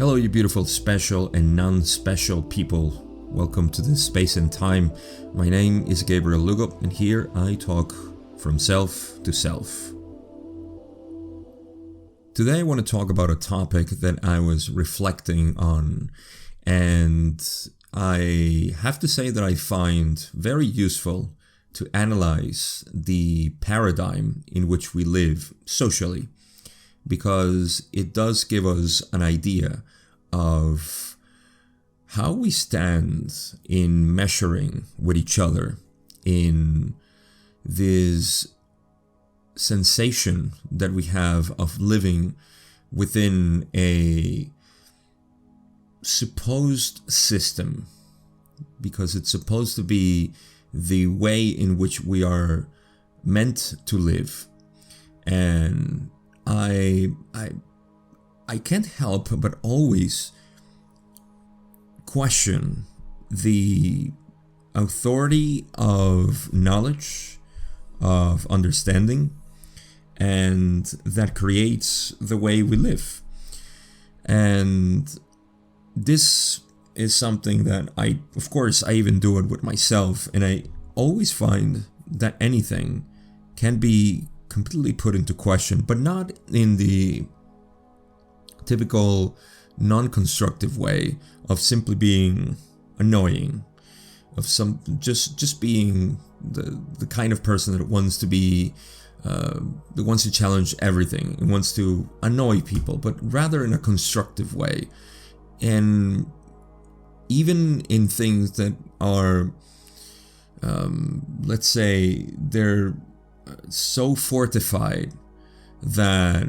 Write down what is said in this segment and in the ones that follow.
Hello, you beautiful, special and non-special people. Welcome to this space and time. My name is Gabriel Lugo, and here I talk from self to self. Today I want to talk about a topic that I was reflecting on, and I have to say that I find very useful to analyze the paradigm in which we live socially, because it does give us an idea of how we stand in measuring with each other in this sensation that we have of living within a supposed system, because it's supposed to be the way in which we are meant to live. And I can't help but always question the authority of knowledge, of understanding, and that creates the way we live. And this is something that I even do it with myself, and I always find that anything can be completely put into question, but not in the typical non-constructive way of simply being annoying, of just being the kind of person that wants to be that wants to challenge everything and wants to annoy people, but rather in a constructive way. And even in things that are let's say they're so fortified that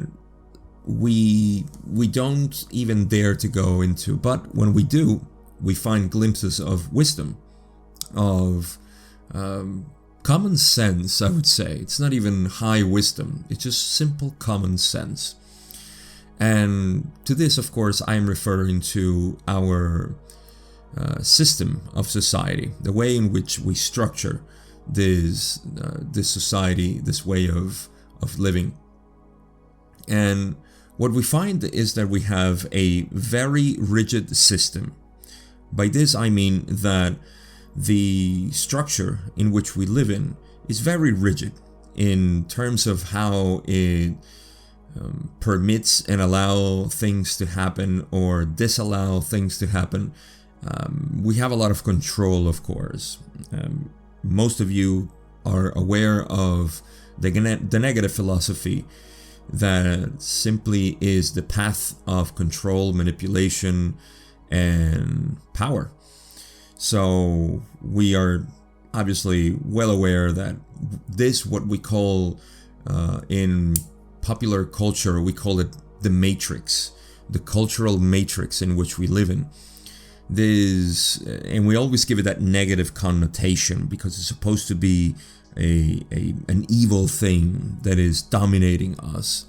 we don't even dare to go into, but when we do, we find glimpses of wisdom, of common sense. I would say it's not even high wisdom, it's just simple common sense. And to this, of course, I'm referring to our system of society, the way in which we structure this society, this way of living. And what we find is that we have a very rigid system. By this I mean that the structure in which we live in is very rigid in terms of how it permits and allow things to happen or disallow things to happen. We have a lot of control, of course. Most of you are aware of the negative philosophy that simply is the path of control, manipulation, and power. So we are obviously well aware that this, what we call in popular culture, we call it the matrix, the cultural matrix in which we live in. This, and we always give it that negative connotation because it's supposed to be an evil thing that is dominating us.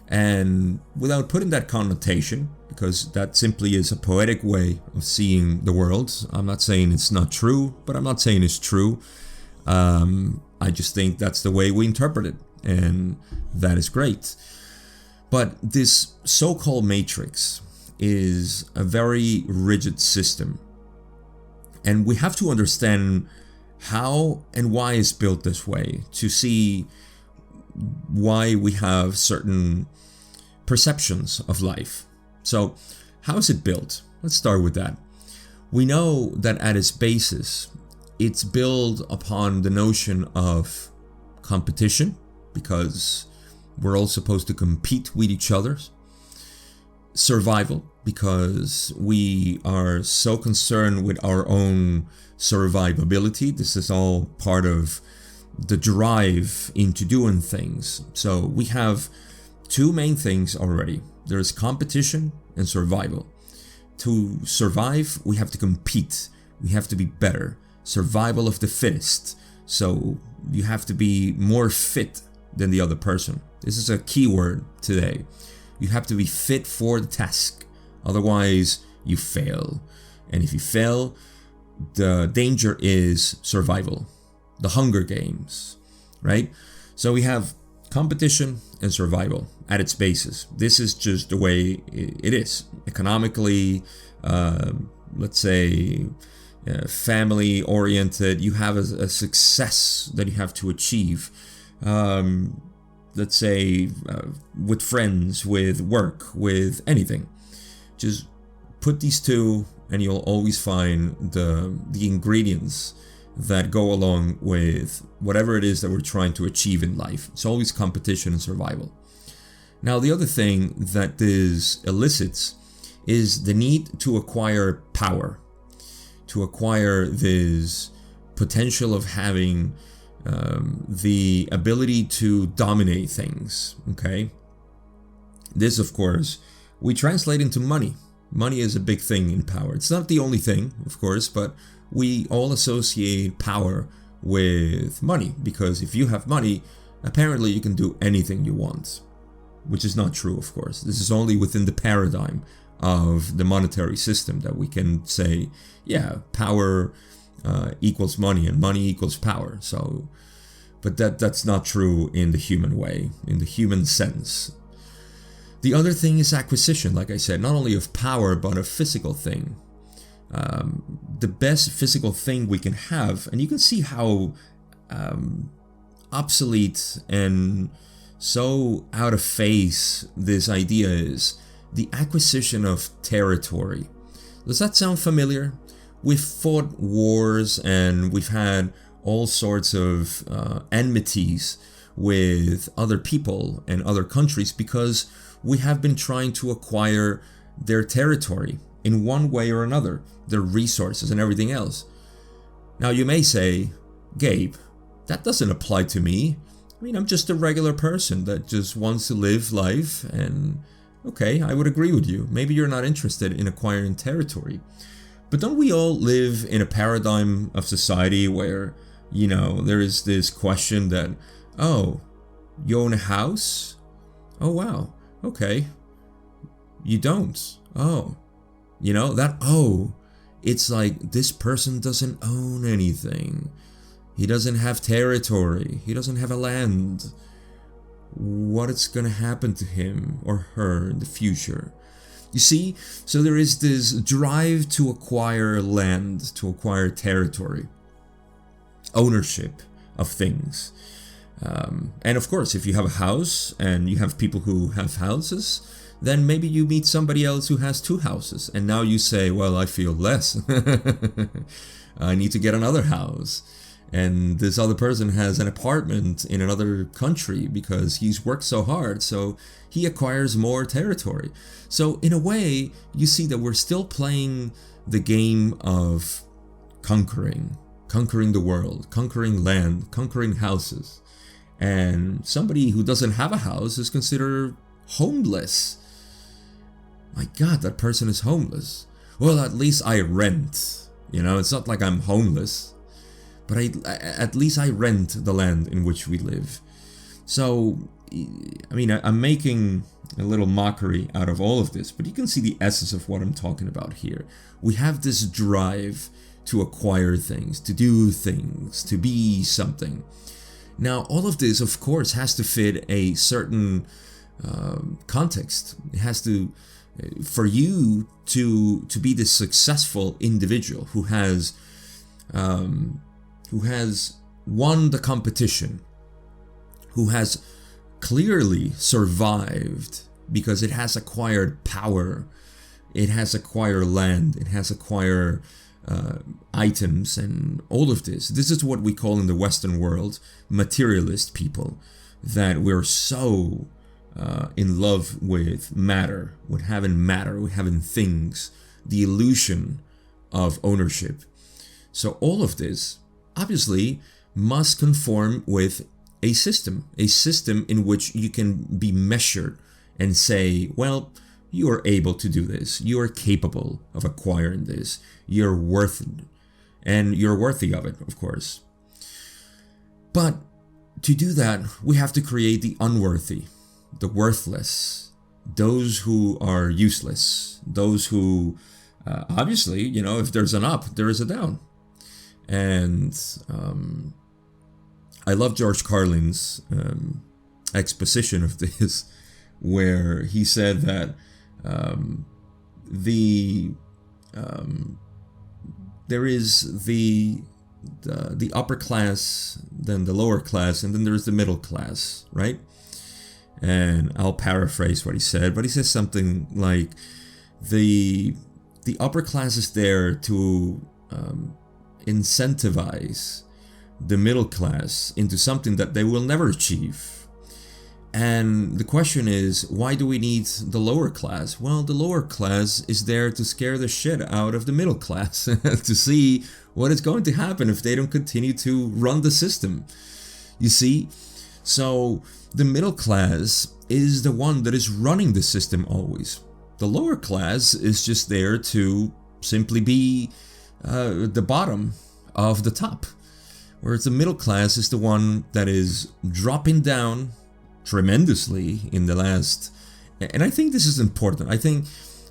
And without putting that connotation, because that simply is a poetic way of seeing the world, I'm not saying it's not true, but I'm not saying it's true. I just think that's the way we interpret it, and that is great. But this so-called matrix is a very rigid system, and we have to understand how and why it's built this way to see why we have certain perceptions of life. So how is it built? Let's start with that. We know that at its basis, it's built upon the notion of competition, because we're all supposed to compete with each other. Survival, because we are so concerned with our own survivability. This is all part of the drive into doing things. So we have two main things already. There's competition and survival. To survive, we have to compete. We have to be better. Survival of the fittest. So you have to be more fit than the other person. This is a key word today. You have to be fit for the task. Otherwise, you fail. And if you fail, the danger is survival. The Hunger Games, right? So we have competition and survival at its basis. This is just the way it is. Economically, let's say, family oriented, you have a success that you have to achieve. Let's say with friends, with work, with anything. Just put these two and you'll always find the ingredients that go along with whatever it is that we're trying to achieve in life. It's always competition and survival. Now, the other thing that this elicits is the need to acquire power, to acquire this potential of having the ability to dominate things, okay? This, of course, we translate into money. Money is a big thing in power. It's not the only thing, of course, but we all associate power with money, because if you have money, apparently you can do anything you want, which is not true, of course. This is only within the paradigm of the monetary system that we can say, yeah, power equals money and money equals power. So, but that's not true in the human way, in the human sense. The other thing is acquisition, like I said, not only of power, but a physical thing. The best physical thing we can have, and you can see how obsolete and so out of phase this idea is, the acquisition of territory. Does that sound familiar? We've fought wars and we've had all sorts of enmities with other people and other countries because we have been trying to acquire their territory in one way or another, their resources and everything else. Now you may say, Gabe, that doesn't apply to me. I mean, I'm just a regular person that just wants to live life, and okay, I would agree with you. Maybe you're not interested in acquiring territory. But don't we all live in a paradigm of society where, you know, there is this question that, oh, you own a house? Oh, wow. Okay. You don't. Oh. You know, that, oh, it's like this person doesn't own anything. He doesn't have territory. He doesn't have a land. What is going to happen to him or her in the future? You see, so there is this drive to acquire land, to acquire territory, ownership of things. And of course, if you have a house and you have people who have houses, then maybe you meet somebody else who has two houses. And now you say, well, I feel less. I need to get another house. And this other person has an apartment in another country because he's worked so hard, so he acquires more territory. So in a way, you see that we're still playing the game of conquering the world, conquering land, conquering houses. And somebody who doesn't have a house is considered homeless. My God, that person is homeless. Well, at least I rent. You know, it's not like I'm homeless. But at least I rent the land in which we live. So, I mean, I'm making a little mockery out of all of this, but you can see the essence of what I'm talking about here. We have this drive to acquire things, to do things, to be something. Now, all of this, of course, has to fit a certain context. It has to, for you to be this successful individual who has won the competition, who has clearly survived because it has acquired power, it has acquired land, it has acquired items and all of this. This is what we call in the Western world materialist people, that we're so in love with matter, with having things, the illusion of ownership. So all of this obviously must conform with a system in which you can be measured and say, well, you are able to do this, you are capable of acquiring this, you're worth it, and you're worthy of it, of course. But to do that, we have to create the unworthy, the worthless, those who are useless, those who, obviously, you know, if there's an up, there is a down. And I love George Carlin's exposition of this, where he said that there is the upper class, then the lower class, and then there's the middle class, right? And I'll paraphrase what he said, but he says something like the upper class is there to incentivize the middle class into something that they will never achieve. And the question is, why do we need the lower class? Well, the lower class is there to scare the shit out of the middle class, to see what is going to happen if they don't continue to run the system. You see? So the middle class is the one that is running the system always. The lower class is just there to simply be the bottom of the top, whereas the middle class is the one that is dropping down tremendously in the last. And I think this is important. I think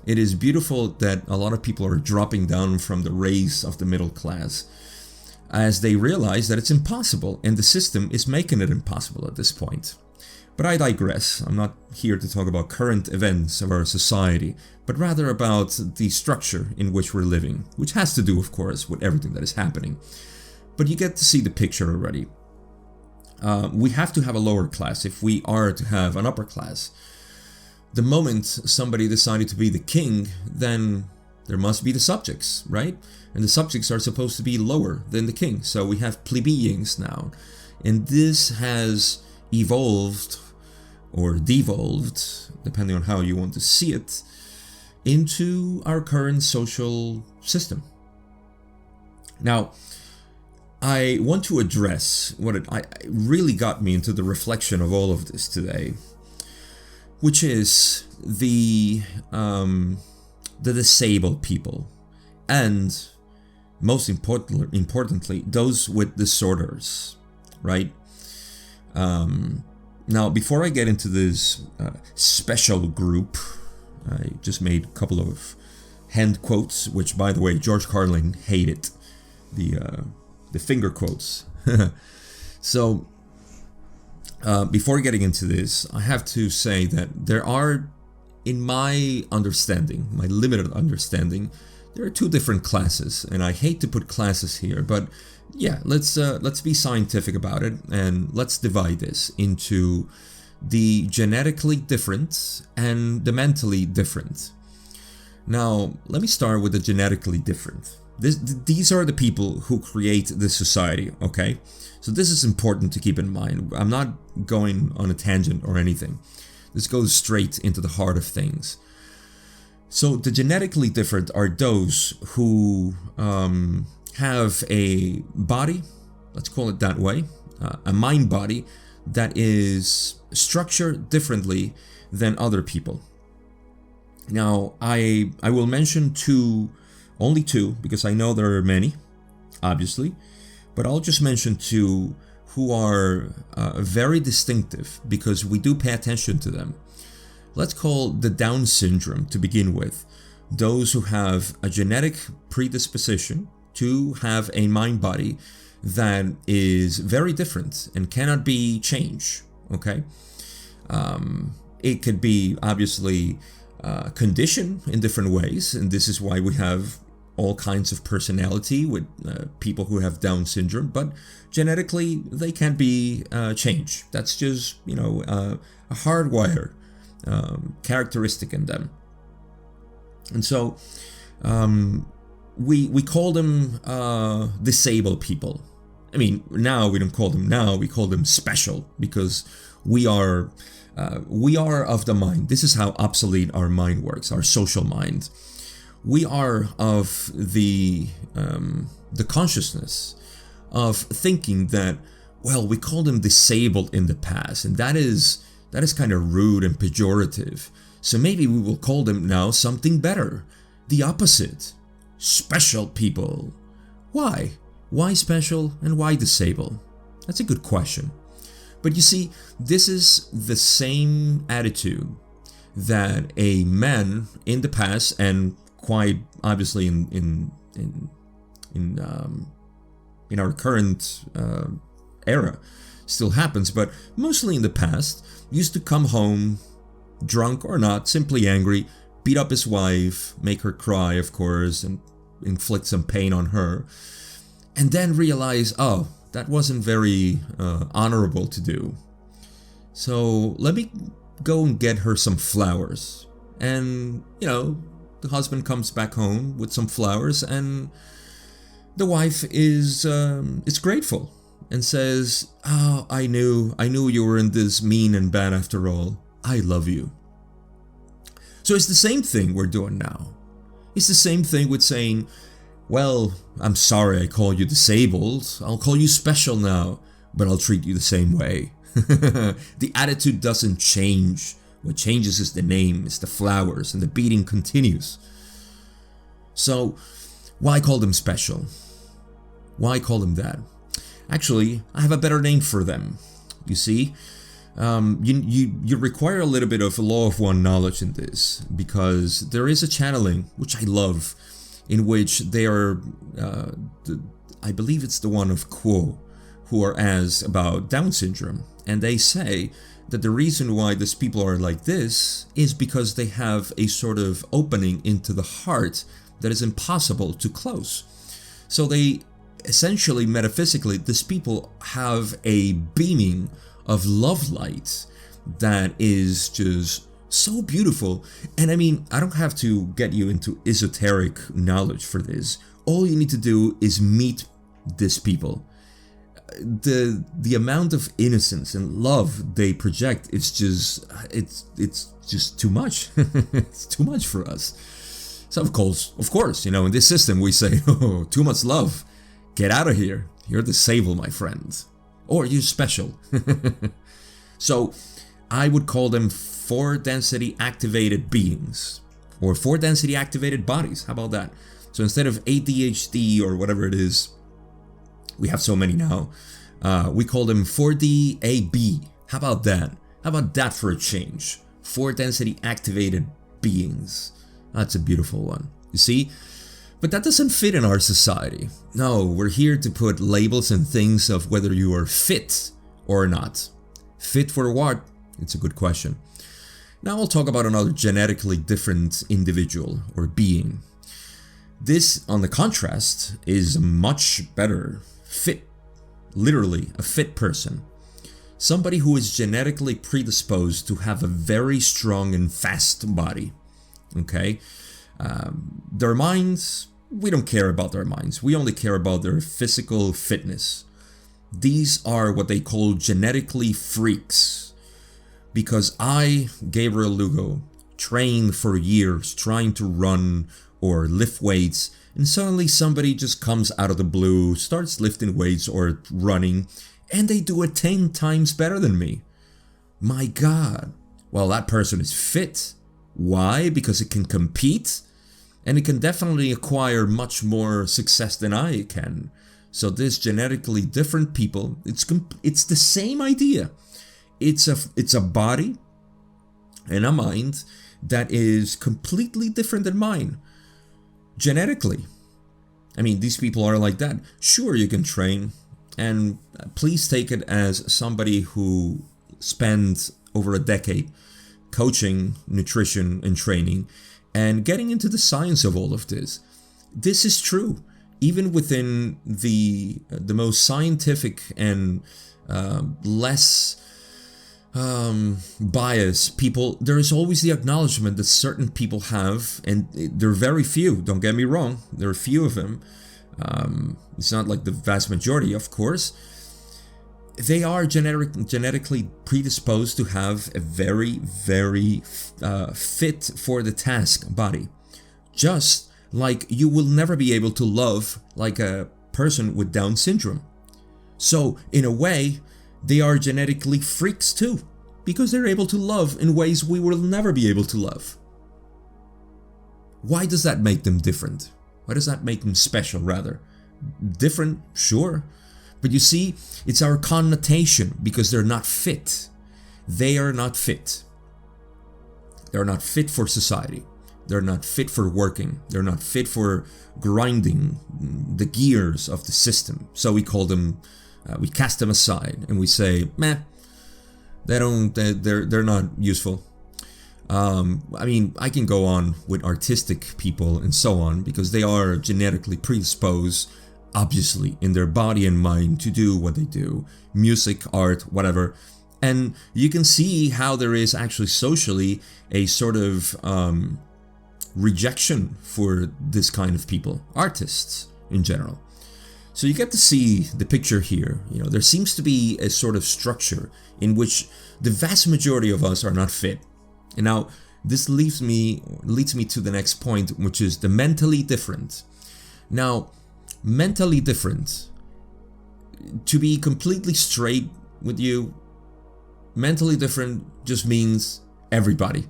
it is beautiful that a lot of people are dropping down from the race of the middle class as they realize that it's impossible, and the system is making it impossible at this point. But I digress. I'm not here to talk about current events of our society, but rather about the structure in which we're living, which has to do, of course, with everything that is happening. But you get to see the picture already. We have to have a lower class if we are to have an upper class. The moment somebody decided to be the king, then there must be the subjects, right? And the subjects are supposed to be lower than the king. So we have plebeians now. And this has evolved or devolved, depending on how you want to see it, into our current social system. Now, I want to address what it really got me into the reflection of all of this today, which is the disabled people, and most importantly, those with disorders, right? Now, before I get into this special group, I just made a couple of hand quotes, which, by the way, George Carlin hated the finger quotes. So, before getting into this, I have to say that there are, in my understanding, my limited understanding, there are two different classes, and I hate to put classes here, but yeah, let's be scientific about it, and let's divide this into the genetically different and the mentally different. Now, let me start with the genetically different. These are the people who create this society, okay? So this is important to keep in mind. I'm not going on a tangent or anything. This goes straight into the heart of things. So the genetically different are those who have a body, let's call it that way, a mind body that is structured differently than other people. Now, I will mention only two, because I know there are many, obviously, but I'll just mention two who are very distinctive because we do pay attention to them. Let's call the Down syndrome to begin with, those who have a genetic predisposition to have a mind body that is very different and cannot be changed, okay? It could be obviously conditioned in different ways, and this is why we have all kinds of personality with people who have Down syndrome, but genetically they can't be changed. That's just, a hardwired characteristic in them. And so we call them disabled people. I mean, now we don't call them we call them special, because we are of the mind. This is how obsolete our mind works, our social mind. We are of the consciousness of thinking that, well, we called them disabled in the past, and that is kind of rude and pejorative. So maybe we will call them now something better, the opposite, special people. Why? Why special and why disabled? That's a good question. But you see, this is the same attitude that a man in the past, and quite obviously in our current era, still happens, but mostly in the past, used to come home, drunk or not, simply angry, beat up his wife, make her cry, of course, and inflict some pain on her, and then realize, oh, that wasn't very honorable to do. So let me go and get her some flowers. And, the husband comes back home with some flowers, and the wife is grateful and says, oh, I knew you weren't this mean and bad after all. I love you. So it's the same thing we're doing now. It's the same thing with saying, well, I'm sorry I call you disabled. I'll call you special now, but I'll treat you the same way. The attitude doesn't change. What changes is the name, it's the flowers, and the beating continues. So, why call them special? Why call them that? Actually, I have a better name for them. You see, you require a little bit of a law of one knowledge in this, because there is a channeling, which I love, in which they are, I believe it's the one of Quo, who are asked about Down syndrome, and they say that the reason why these people are like this is because they have a sort of opening into the heart that is impossible to close. So they essentially, metaphysically, these people have a beaming of love light that is just so beautiful. And I mean, I don't have to get you into esoteric knowledge for this. All you need to do is meet these people. The amount of innocence and love they project is just, it's just too much. It's too much for us. So of course, in this system we say, oh, too much love. Get out of here. You're disabled, my friend. Or you're special. So I would call them 4-density activated beings. Or 4-density activated bodies. How about that? So instead of ADHD or whatever it is, we have so many now, we call them 4DAB. How about that? How about that for a change? 4-density activated beings. That's a beautiful one. You see? But that doesn't fit in our society. No, we're here to put labels and things of whether you are fit or not. Fit for what? It's a good question. Now I'll talk about another genetically different individual or being. This, on the contrast, is much better. Fit. Literally, a fit person. Somebody who is genetically predisposed to have a very strong and fast body. Okay? Their minds, we don't care about their minds. We only care about their physical fitness. These are what they call genetically freaks. Because I, Gabriel Lugo, trained for years trying to run or lift weights, and suddenly somebody just comes out of the blue, starts lifting weights or running, and they do it 10 times better than me. My God. Well, that person is fit. Why? Because it can compete, and it can definitely acquire much more success than I can. So this genetically different people, it's the same idea. It's a body and a mind that is completely different than mine. Genetically. I mean, these people are like that. Sure, you can train, and please take it as somebody who spent over a decade coaching, nutrition, and training, and getting into the science of all of this. This is true. Even within the most scientific and less bias people, there is always the acknowledgement that certain people have, and there are very few, don't get me wrong, there are few of them. It's not like the vast majority, of course. They are genetically predisposed to have a very, very fit for the task body. Just like you will never be able to love like a person with Down syndrome. So, in a way, they are genetically freaks too, because they're able to love in ways we will never be able to love. Why does that make them different? Why does that make them special, rather? Different, sure. But you see, it's our connotation, because they're not fit. They are not fit. They're not fit for society. They're not fit for working. They're not fit for grinding the gears of the system. So we call them we cast them aside and we say, meh, they're not useful. I mean, I can go on with artistic people and so on, because they are genetically predisposed, obviously, in their body and mind to do what they do. Music, art, whatever. And you can see how there is actually socially a sort of rejection for this kind of people, artists in general. So you get to see the picture here. You know, there seems to be a sort of structure in which the vast majority of us are not fit. And now this leads me to the next point, which is the mentally different. Now, mentally different, to be completely straight with you, mentally different just means everybody.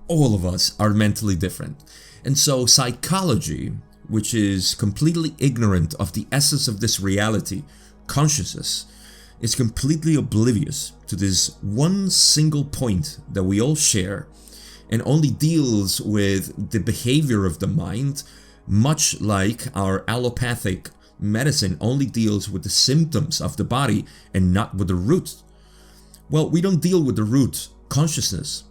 All of us are mentally different. And so psychology, which is completely ignorant of the essence of this reality, consciousness, is completely oblivious to this one single point that we all share, and only deals with the behavior of the mind, much like our allopathic medicine only deals with the symptoms of the body and not with the root. Well, we don't deal with the root, consciousness,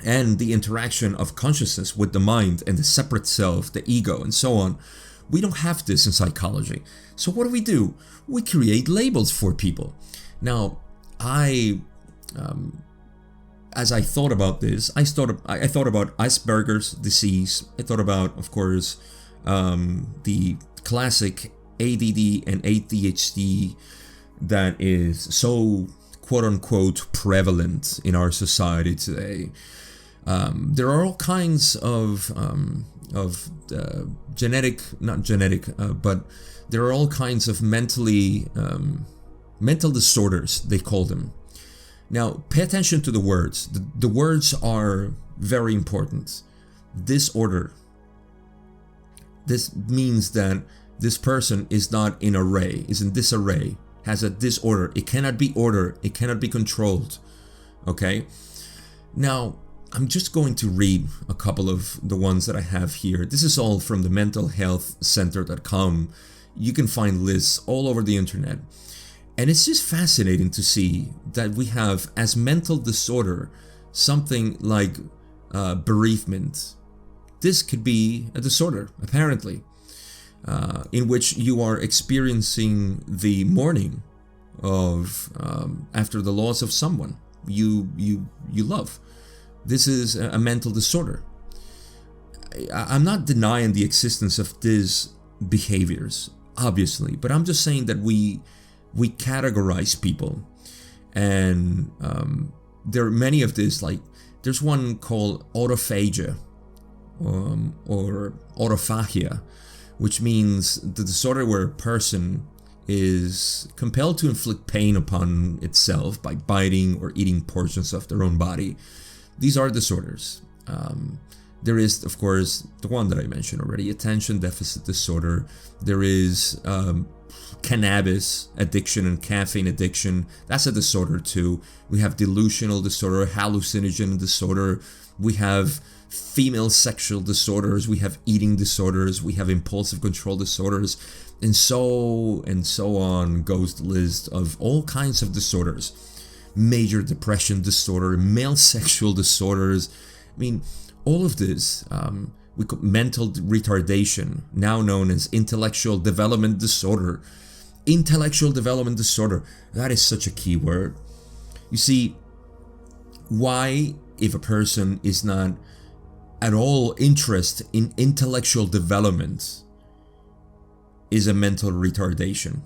and the interaction of consciousness with the mind and the separate self, the ego, and so on. We don't have this in psychology. So what do? We create labels for people. Now, as I thought about this, I thought about Asperger's disease. I thought about, of course, the classic ADD and ADHD that is so quote-unquote prevalent in our society today. There are all kinds of but there are all kinds of mental disorders, they call them. Now, pay attention to the words. The words are very important. Disorder. This means that this person is not in array, is in disarray, has a disorder. It cannot be ordered. It cannot be controlled. Okay? Now, I'm just going to read a couple of the ones that I have here. This is all from the mentalhealthcenter.com. You can find lists all over the internet. And it's just fascinating to see that we have as mental disorder something like bereavement. This could be a disorder, apparently, in which you are experiencing the mourning of after the loss of someone you love. This is a mental disorder. I'm not denying the existence of these behaviors, obviously, but I'm just saying that we categorize people, and there are many of these. Like, there's one called autophagia or autophagia, which means the disorder where a person is compelled to inflict pain upon itself by biting or eating portions of their own body. These are disorders. There is, of course, the one that I mentioned already, attention deficit disorder. There is cannabis addiction and caffeine addiction. That's a disorder too. We have delusional disorder, hallucinogen disorder. We have female sexual disorders. We have eating disorders. We have impulsive control disorders. And so on goes the list of all kinds of disorders. Major depression disorder, male sexual disorders. I mean, all of this, we call mental retardation, now known as intellectual development disorder. Intellectual development disorder, that is such a key word. You see, why, if a person is not at all interested in intellectual development, is a mental retardation?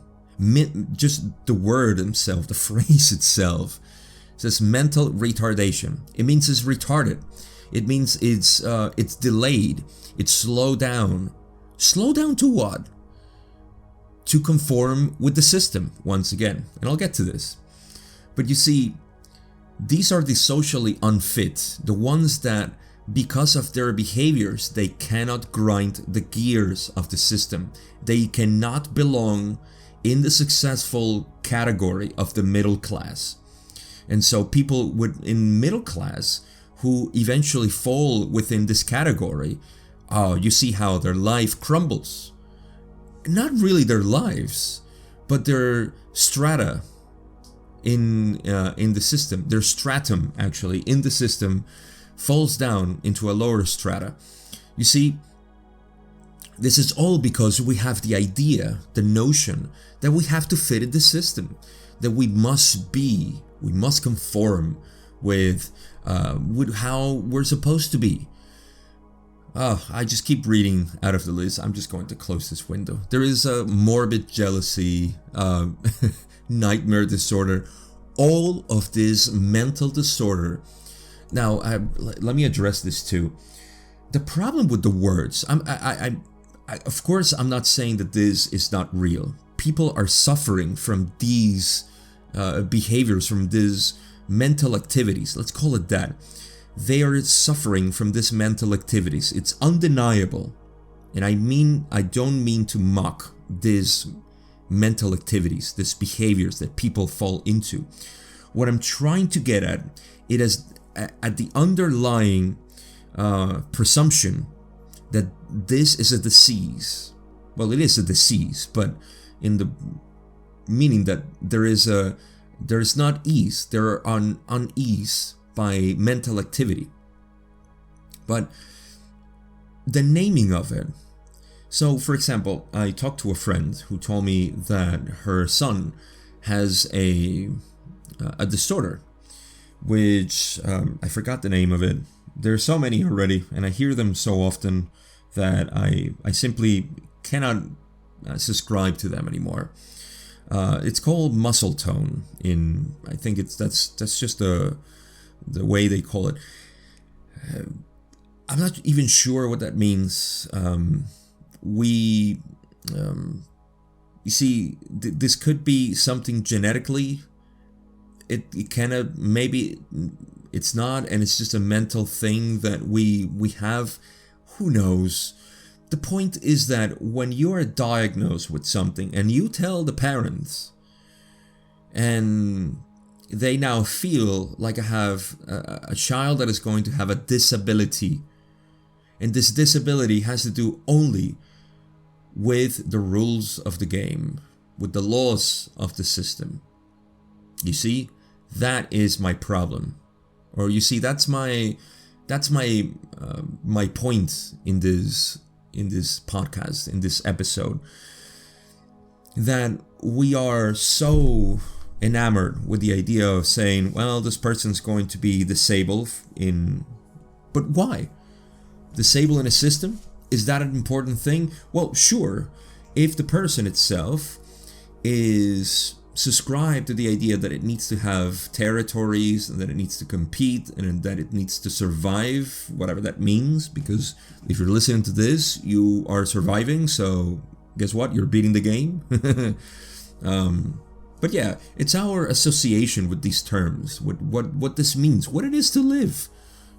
Just the word itself, the phrase itself, says mental retardation. It means it's retarded. It means it's delayed. It's slowed down. Slow down to what? To conform with the system, once again. And I'll get to this. But you see, these are the socially unfit, the ones that, because of their behaviors, they cannot grind the gears of the system. They cannot belong in the successful category of the middle class. And so people in middle class who eventually fall within this category, you see how their life crumbles. Not really their lives, but their strata in the system, their stratum actually in the system falls down into a lower strata. You see, this is all because we have the idea, the notion that we have to fit in the system, that we must conform with how we're supposed to be. Oh, I just keep reading out of the list. I'm just going to close this window. There is a morbid jealousy, nightmare disorder, all of this mental disorder. Now, let me address this too. The problem with the words, of course, I'm not saying that this is not real. People are suffering from these behaviors, from these mental activities. Let's call it that. They are suffering from these mental activities. It's undeniable. And I don't mean to mock these mental activities, these behaviors that people fall into. What I'm trying to get at, it is at the underlying presumption that this is a disease. Well, it is a disease, but in the meaning that there is not ease, there are unease by mental activity. But the naming of it. So, for example, I talked to a friend who told me that her son has a disorder, which I forgot the name of it. There's so many already, and I hear them so often that I simply cannot subscribe to them anymore. It's called muscle tone. I think that's just the way they call it. I'm not even sure what that means. You see, this could be something genetically. It kind of, maybe it's not, and it's just a mental thing that we have. Who knows? The point is that when you are diagnosed with something and you tell the parents, and they now feel like I have a child that is going to have a disability, and this disability has to do only with the rules of the game, with the laws of the system. You see, that is my problem. Or you see, that's my point in this podcast, in this episode, that we are so enamored with the idea of saying, well, this person's going to be disabled but why? Disabled in a system? Is that an important thing? Well, sure, if the person itself is subscribed to the idea that it needs to have territories, and that it needs to compete, and that it needs to survive, whatever that means, because if you're listening to this, you are surviving, so guess what? You're beating the game. But yeah, it's our association with these terms, with what this means, what it is to live.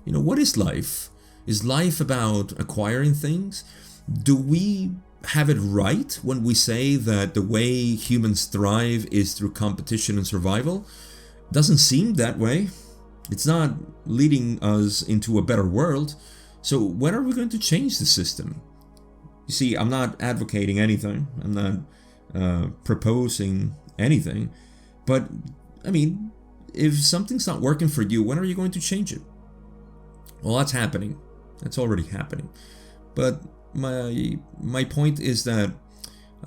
You know, what is life? Is life about acquiring things? Do we have it right when we say that the way humans thrive is through competition and survival? Doesn't seem that way. It's not leading us into a better world. So when are we going to change the system? You see, I'm not advocating anything. I'm not proposing anything. But, I mean, if something's not working for you, when are you going to change it? Well, that's happening. That's already happening. But my point is that,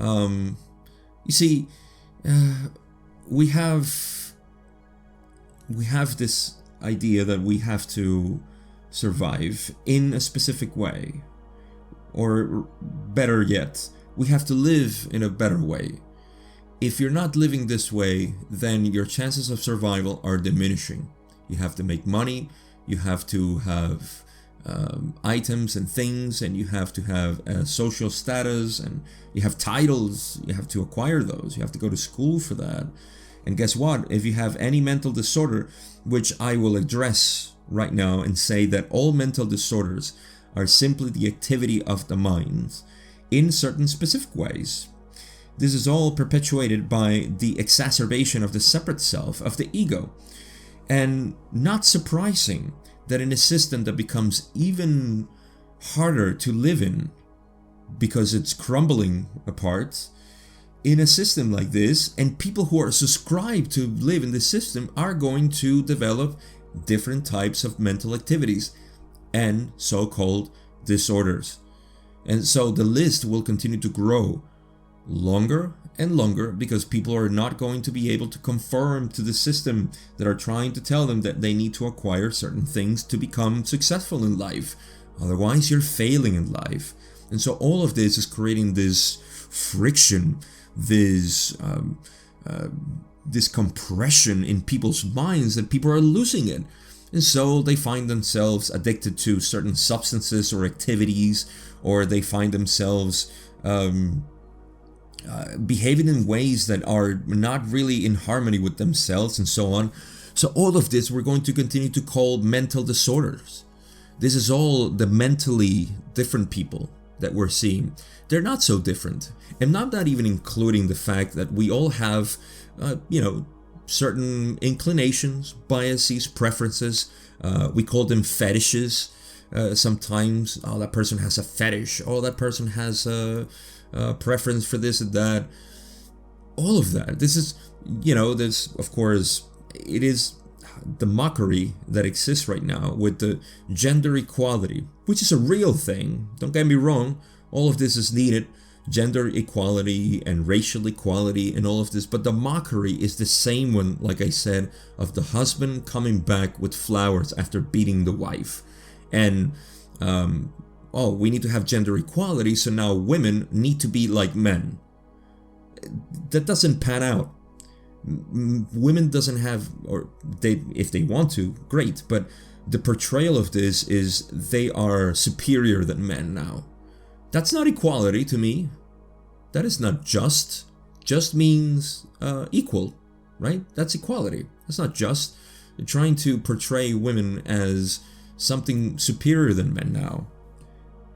you see, we have this idea that we have to survive in a specific way, or better yet, we have to live in a better way. If you're not living this way, then your chances of survival are diminishing. You have to make money, you have to have items and things, and you have to have a social status, and you have titles, you have to acquire those, you have to go to school for that. And guess what? If you have any mental disorder, which I will address right now and say that all mental disorders are simply the activity of the mind in certain specific ways. This is all perpetuated by the exacerbation of the separate self, of the ego. And not surprising that in a system that becomes even harder to live in because it's crumbling apart, in a system like this, and people who are subscribed to live in this system are going to develop different types of mental activities and so-called disorders. And so the list will continue to grow longer and longer because people are not going to be able to conform to the system that are trying to tell them that they need to acquire certain things to become successful in life. Otherwise, you're failing in life. And so all of this is creating this friction, this compression in people's minds that people are losing it. And so they find themselves addicted to certain substances or activities, or they find themselves behaving in ways that are not really in harmony with themselves and so on. So all of this we're going to continue to call mental disorders. This is all the mentally different people that we're seeing. They're not so different. And I'm not even including the fact that we all have, certain inclinations, biases, preferences. We call them fetishes. Sometimes, oh, that person has a fetish. Oh, that person has a preference for this and that. All of that. This is, this, of course, it is the mockery that exists right now with the gender equality, which is a real thing. Don't get me wrong. All of this is needed. Gender equality and racial equality and all of this. But the mockery is the same one, like I said, of the husband coming back with flowers after beating the wife. And, we need to have gender equality, so now women need to be like men. That doesn't pan out. Women doesn't have, or they, if they want to, great. But the portrayal of this is they are superior than men now. That's not equality to me. That is not just. Just means equal, right? That's equality. That's not just. You're trying to portray women as something superior than men now.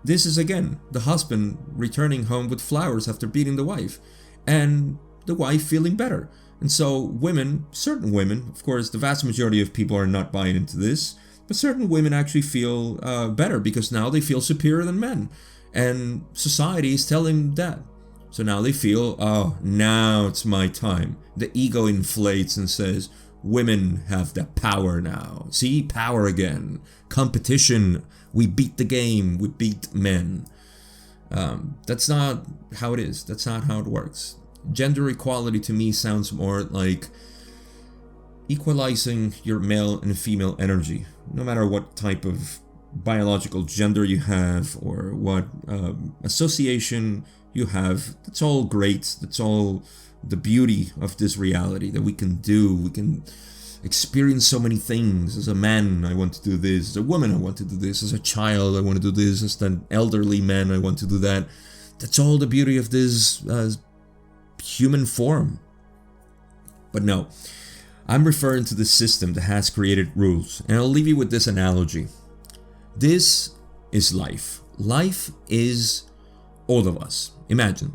This is, again, the husband returning home with flowers after beating the wife, and the wife feeling better. And so women, certain women, of course, the vast majority of people are not buying into this, but certain women actually feel better because now they feel superior than men. And society is telling them that. So now they feel, oh, now it's my time. The ego inflates and says, women have the power now. See, power again. Competition. We beat the game. We beat men. That's not how it is. That's not how it works. Gender equality to me sounds more like equalizing your male and female energy, no matter what type of biological gender you have or what association you have. That's all great. That's all the beauty of this reality that we can do. We can experience so many things. As a man, I want to do this. As a woman, I want to do this. As a child, I want to do this. As an elderly man, I want to do that. That's all the beauty of this human form. But no, I'm referring to the system that has created rules. And I'll leave you with this analogy. This is life. Life is all of us. Imagine,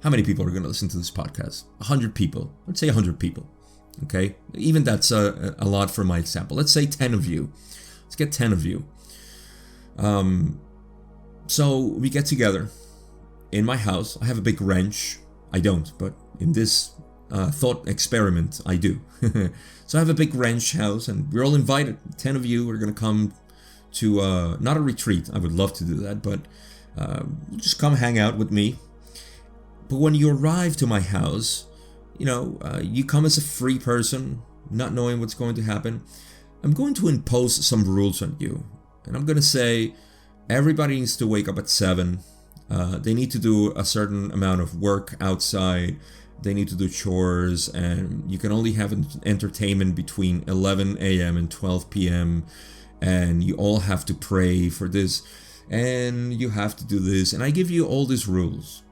how many people are going to listen to this podcast? 100 people. Let's say 100 people. Okay? Even that's a lot for my example. Let's say 10 of you. Let's get 10 of you. So we get together in my house. I have a big wrench. I don't, but in this thought experiment, I do. So I have a big wrench house, and we're all invited. 10 of you are going to come to, not a retreat. I would love to do that, but just come hang out with me. But when you arrive to my house, you come as a free person, not knowing what's going to happen. I'm going to impose some rules on you. And I'm going to say, everybody needs to wake up at 7. They need to do a certain amount of work outside. They need to do chores. And you can only have entertainment between 11 a.m. and 12 p.m. And you all have to pray for this. And you have to do this. And I give you all these rules.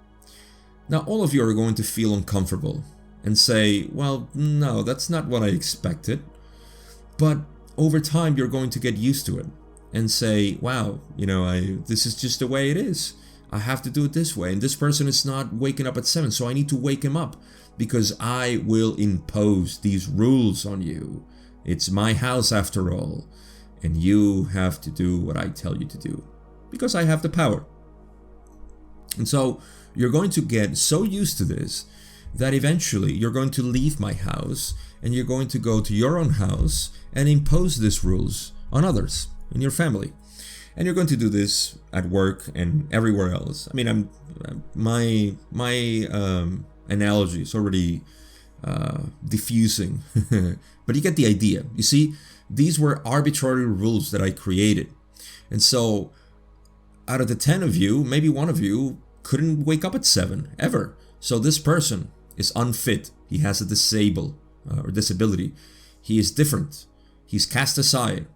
Now, all of you are going to feel uncomfortable and say, well, no, that's not what I expected. But over time, you're going to get used to it and say, wow, this is just the way it is. I have to do it this way. And this person is not waking up at 7, so I need to wake him up because I will impose these rules on you. It's my house after all. And you have to do what I tell you to do because I have the power. And so you're going to get so used to this that eventually you're going to leave my house and you're going to go to your own house and impose these rules on others in your family. And you're going to do this at work and everywhere else. I mean, my analogy is already diffusing, but you get the idea. You see, these were arbitrary rules that I created. And so out of the 10 of you, maybe one of you couldn't wake up at 7 ever. So this person is unfit. He has a disability. He is different. He's cast aside.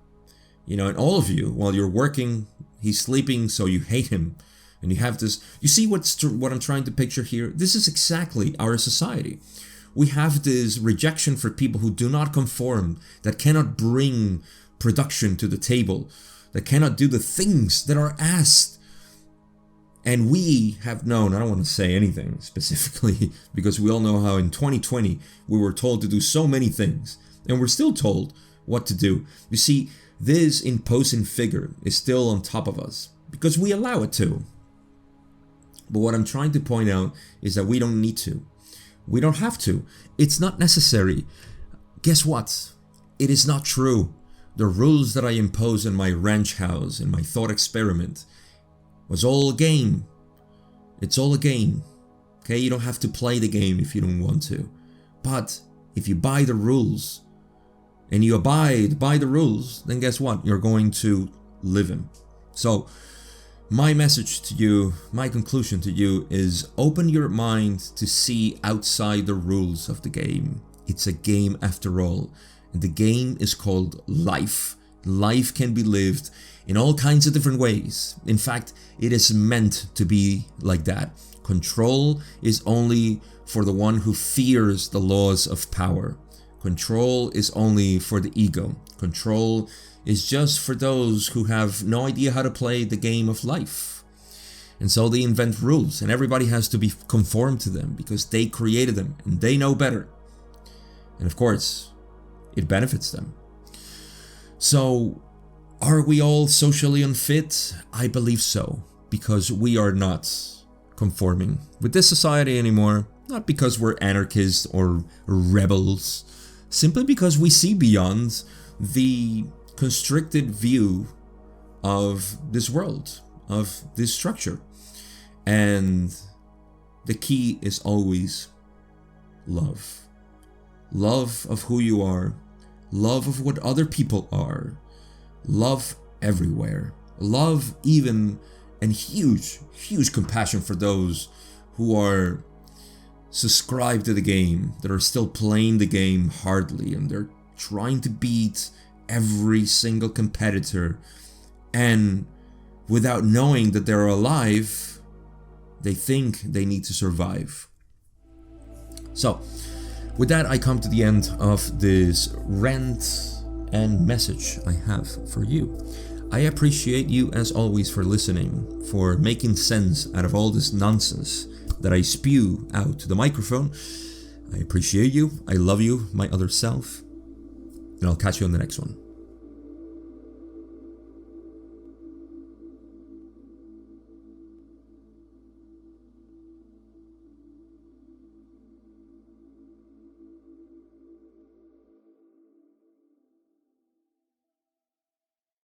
You know, and all of you, while you're working, he's sleeping, so you hate him. And you have this, you see what I'm trying to picture here? This is exactly our society. We have this rejection for people who do not conform, that cannot bring production to the table, that cannot do the things that are asked. And we have known, I don't want to say anything specifically, because we all know how in 2020 we were told to do so many things, and we're still told what to do. You see, this imposing figure is still on top of us because we allow it to. But what I'm trying to point out is that we don't need to. We don't have to. It's not necessary. Guess what? It is not true. The rules that I impose in my ranch house, in my thought experiment, was all a game. It's all a game. Okay, you don't have to play the game if you don't want to. But if you buy the rules, and you abide by the rules, then guess what? You're going to live them. So my message to you, my conclusion to you is open your mind to see outside the rules of the game. It's a game after all. And the game is called life. Life can be lived in all kinds of different ways. In fact, it is meant to be like that. Control is only for the one who fears the laws of power. Control is only for the ego. Control is just for those who have no idea how to play the game of life. And so they invent rules, and everybody has to be conformed to them because they created them and they know better. And of course, it benefits them. So, are we all socially unfit? I believe so, because we are not conforming with this society anymore. Not because we're anarchists or rebels. Simply because we see beyond the constricted view of this world, of this structure. And the key is always love. Love of who you are. Love of what other people are. Love everywhere. Love even, and huge compassion for those who are subscribe to the game, that are still playing the game hardly, and they're trying to beat every single competitor, and without knowing that they're alive, they think they need to survive. So, with that, I come to the end of this rant and message I have for you. I appreciate you as always for listening, for making sense out of all this nonsense that I spew out to the microphone. I appreciate you. I love you, my other self. And I'll catch you on the next one.